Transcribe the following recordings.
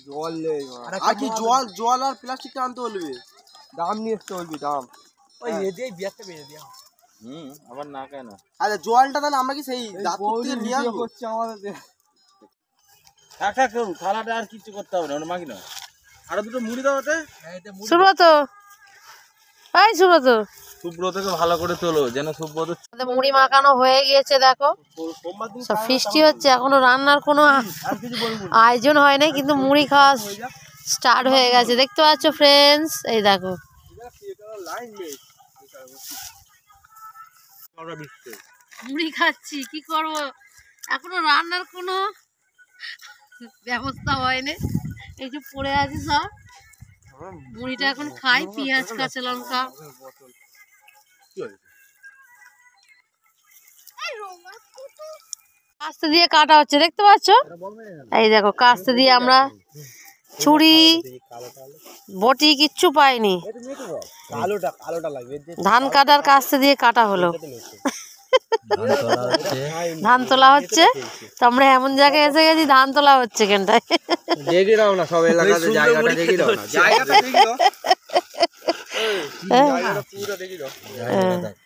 জল নেই আর কি জল আর প্লাস্টিকটা আনতে বলবি দাম নিয়ে আসতে বলবি দাম ওই এদিকে বিয়ারটা বেরিয়ে দিয়া আবার না কেন আরে জলটা তাহলে আমরা কি সেই দাঁতপুর থেকে নিয়ে আসবো করছে আমাদের থাক থাক থালাটা আর কিছু করতে হবে না ওটা মাগি না আরো দুটো মুড়ি দাও ওতে সুব্রত এই সুব্রত সুব্রতকে ভালো করে তোলো যেন সুব্রত মুড়ি মাখানো হয়ে গিয়েছে দেখো সব ফিস্টি হচ্ছে এখনো রান্নার কোনো আয়োজন হয় নাই কিন্তু মুড়ি খাওয়া স্টার্ট হয়ে গেছে দেখতে পাচ্ছ ফ্রেন্ডস এই দেখো মুড়ি খাচ্ছি কি করব এখনো রান্নার কোনো ব্যবস্থা হয়নি এই যে পড়ে আছে সব মুড়িটা এখন খাই পেঁয়াজ কাঁচা লঙ্কা কাস্তে দিয়ে কাটা হচ্ছে দেখতে পাচ্ছ এই দেখো কাস্তে দিয়ে আমরা ছুরি বটি কিচ্ছু পাইনি ধান কাটার কাস্তে দিয়ে কাটা হলো ধান তোলা হচ্ছে তো আমরা এমন জায়গায় এসে গেছি ধান তোলা হচ্ছে কেনটায় দেখি দাও না সব এলাকাতে জায়গাটা দেখি দাও না জায়গাটা দেখি দাও জায়গাটা পুরো দেখি দাও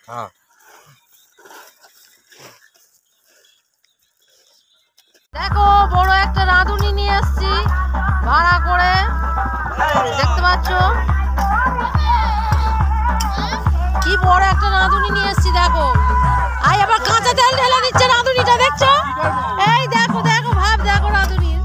হ্যাঁ দেখো বড় একটা রাঁধুনি নিয়ে আসছি ভাড়া করে দেখতে পাচ্ছ কি বড় একটা রাঁধুনি নিয়ে আসছি দেখো আই আবার কাঁচা তেল ঢেলে দিচ্ছে রাঁধুনিটা দেখছো এই দেখো দেখো ভাব দেখো রাঁধুনির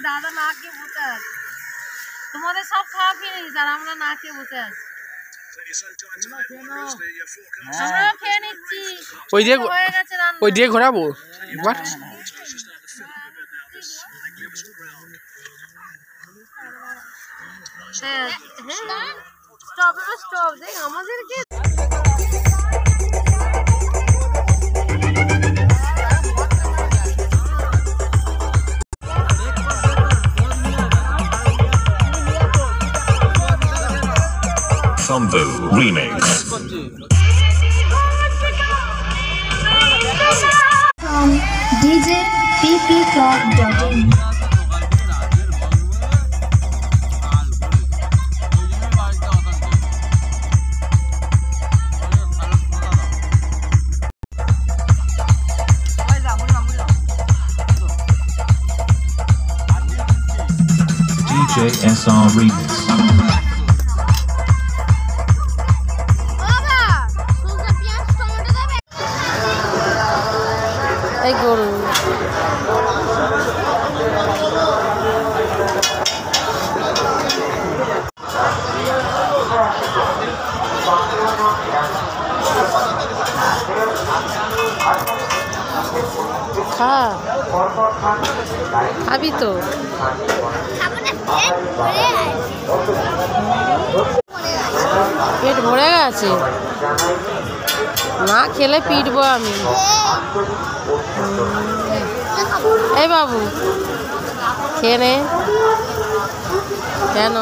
দাদা না খেয়ে বসে আছে তোমাদের সব খাওয়া খেয়ে নিয়েছি আর আমরা না খেয়ে বসে আছি আমরাও খেয়ে নিচ্ছি ওই দিয়ে ঘোরাবো একবার স্টপ স্টপ দেখ আমাদেরকে Sambu Remix. From djppclub.in. DJ SR Remix. এই গরু খা খাবি তো পেট ভরে গেছে না খেলে পিটবো আমি এই বাবু খেয়ে নে কেন